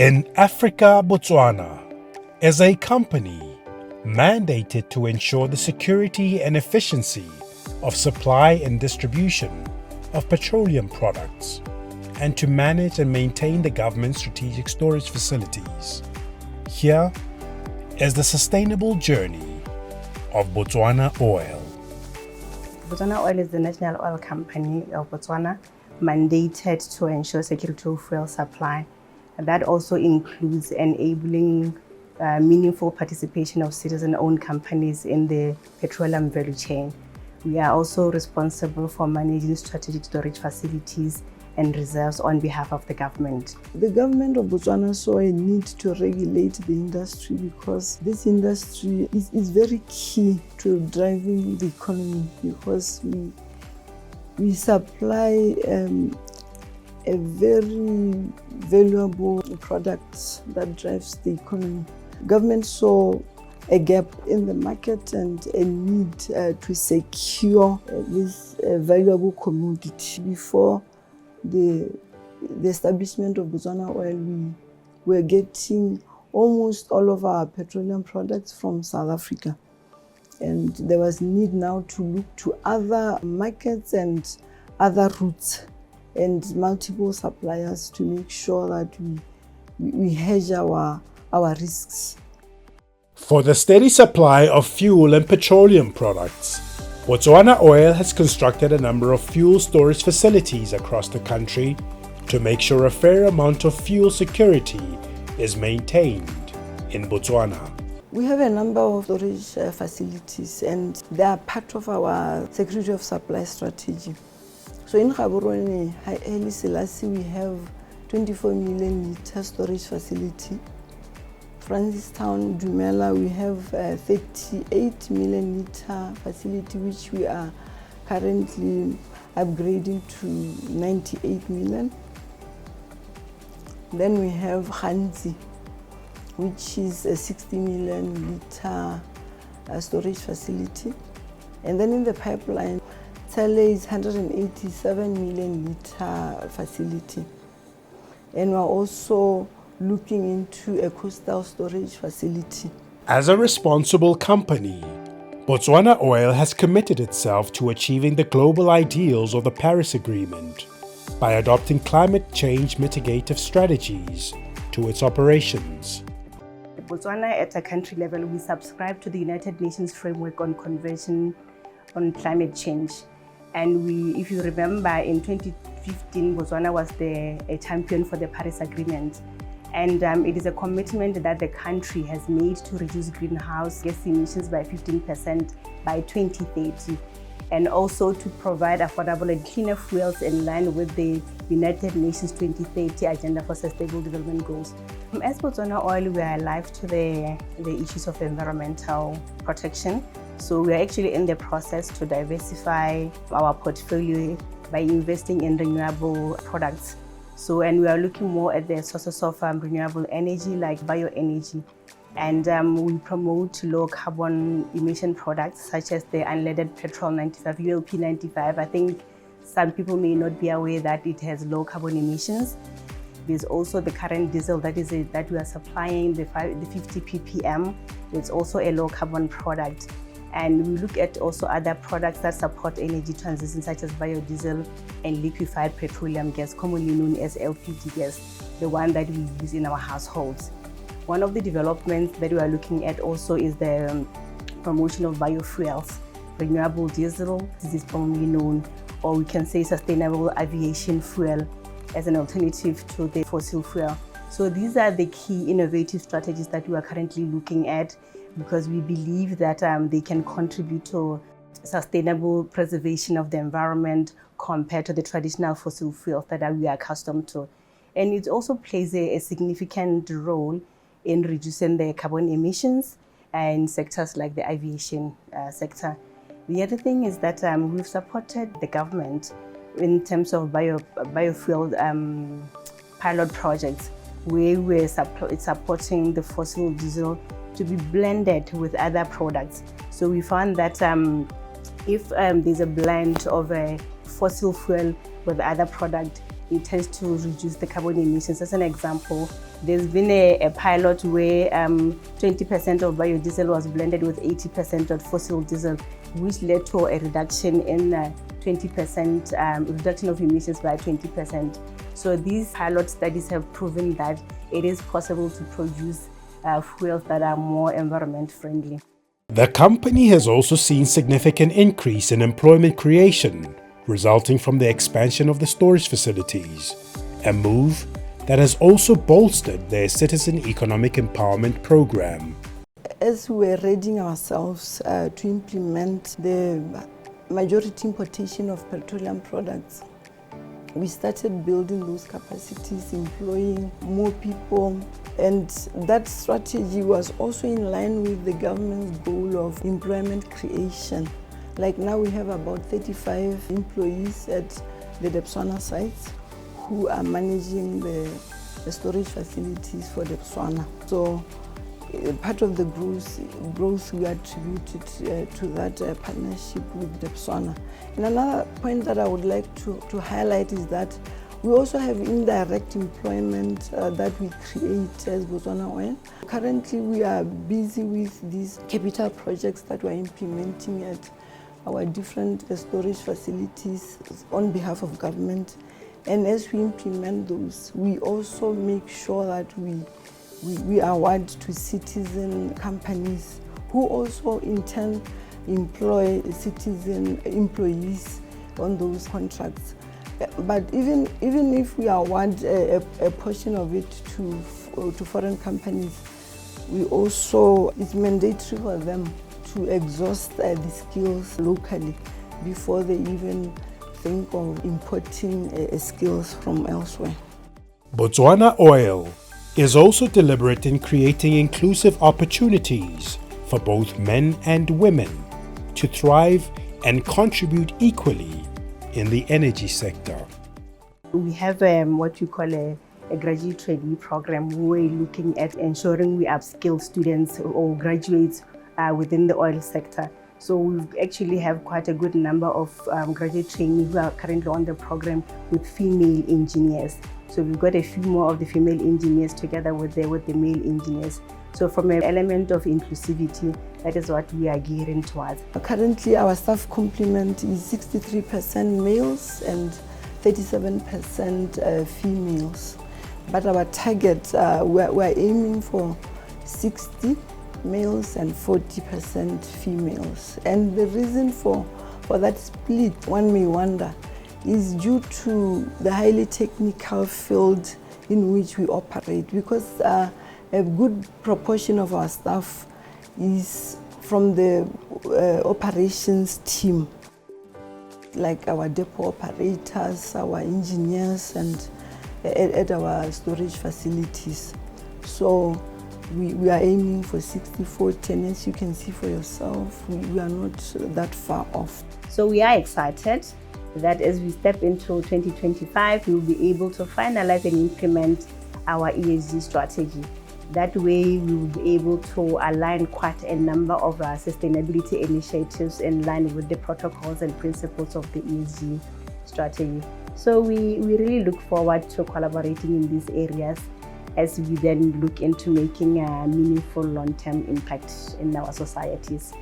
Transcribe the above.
In Africa, Botswana is a company mandated to ensure the security and efficiency of supply and distribution of petroleum products and to manage and maintain the government's strategic storage facilities. Here is the sustainable journey of Botswana Oil. Botswana Oil is the national oil company of Botswana, mandated to ensure security of fuel supply. And that also includes enabling meaningful participation of citizen-owned companies in the petroleum value chain. We are also responsible for managing strategic storage facilities and reserves on behalf of the government. The government of Botswana saw a need to regulate the industry because this industry is very key to driving the economy, because we supply a very valuable product that drives the economy. Government saw a gap in the market and a need to secure this valuable commodity. Before the establishment of Botswana Oil, we were getting almost all of our petroleum products from South Africa. And there was need now to look to other markets and other routes and multiple suppliers to make sure that we hedge our risks. For the steady supply of fuel and petroleum products, Botswana Oil has constructed a number of fuel storage facilities across the country to make sure a fair amount of fuel security is maintained in Botswana. We have a number of storage facilities, and they are part of our security of supply strategy. So in 𝗕𝗁𝗂𝗀𝗀 we have 24 million litre storage facility. Francistown, Dumela, we have a 38 million litre facility, which we are currently upgrading to 98 million. Then we have 𝗕𝗁𝗂𝘁𝘀𝘀𝗄𝐻, which is a 60 million litre storage facility. And then in the pipeline, 𝗕𝗁𝗂𝘁𝘀𝘀𝗄𝐻 is 187 million litre facility. And we're also looking into a coastal storage facility. As a responsible company, Botswana Oil has committed itself to achieving the global ideals of the Paris Agreement by adopting climate change mitigative strategies to its operations. Botswana, at a country level, we subscribe to the United Nations Framework on Convention on Climate Change. And if you remember, in 2015, Botswana was a champion for the Paris Agreement. And it is a commitment that the country has made to reduce greenhouse gas emissions by 15% by 2030, and also to provide affordable and cleaner fuels in line with the United Nations 2030 Agenda for Sustainable Development Goals. As Botswana Oil, we are alive to the issues of environmental protection. So we are actually in the process to diversify our portfolio by investing in renewable products. And we are looking more at the sources of renewable energy like bioenergy. And we promote low carbon emission products such as the unleaded petrol 95, ULP 95. I think some people may not be aware that it has low carbon emissions. There's also the current diesel that we are supplying, the 50 ppm. It's also a low carbon product. And we look at also other products that support energy transition, such as biodiesel and liquefied petroleum gas, commonly known as LPG gas, the one that we use in our households. One of the developments that we are looking at also is the promotion of biofuels, renewable diesel, this is commonly known, or we can say sustainable aviation fuel as an alternative to the fossil fuel. So these are the key innovative strategies that we are currently looking at, because we believe that they can contribute to sustainable preservation of the environment compared to the traditional fossil fuels that we are accustomed to. And it also plays a significant role in reducing the carbon emissions in sectors like the aviation sector. The other thing is that we've supported the government in terms of biofuel pilot projects, where we're supporting the fossil diesel to be blended with other products. So we found that if there's a blend of a fossil fuel with other product, it tends to reduce the carbon emissions. As an example, There's been a pilot where 20% of biodiesel was blended with 80% of fossil diesel, which led to a reduction in 20% reduction of emissions by 20%. So these pilot studies have proven that it is possible to produce fuels that are more environment friendly. The company has also seen significant increase in employment creation, resulting from the expansion of the storage facilities, a move that has also bolstered their Citizen Economic Empowerment Program. As we were readying ourselves to implement the majority importation of petroleum products, we started building those capacities, employing more people, and that strategy was also in line with the government's goal of employment creation. Like now we have about 35 employees at the Botswana sites who are managing the storage facilities for Botswana. So part of the growth we attributed to that partnership with Botswana. And another point that I would like to highlight is that we also have indirect employment that we create as Botswana Oil. Currently we are busy with these capital projects that we are implementing at our different storage facilities on behalf of government. And as we implement those, we also make sure that we award to citizen companies who also in turn employ citizen employees on those contracts. But even if we award a portion of it to foreign companies, we also, it's mandatory for them to exhaust the skills locally before they even think of importing skills from elsewhere. Botswana Oil is also deliberate in creating inclusive opportunities for both men and women to thrive and contribute equally in the energy sector. We have what we call a graduate trainee program where we're looking at ensuring we upskill students or graduates within the oil sector. So we actually have quite a good number of graduate trainees who are currently on the program with female engineers. So we've got a few more of the female engineers together with the male engineers. So from an element of inclusivity, that is what we are gearing towards. Currently our staff complement is 63% males and 37% females. But our target, we're aiming for 60 males and 40% females. And the reason for that split, one may wonder, is due to the highly technical field in which we operate, because a good proportion of our staff is from the operations team, like our depot operators, our engineers, and at our storage facilities. So we are aiming for 60-40, and as you can see for yourself, we are not that far off. So we are excited that as we step into 2025, we will be able to finalize and implement our ESG strategy. That way, we will be able to align quite a number of our sustainability initiatives in line with the protocols and principles of the ESG strategy. So we really look forward to collaborating in these areas as we then look into making a meaningful long-term impact in our societies.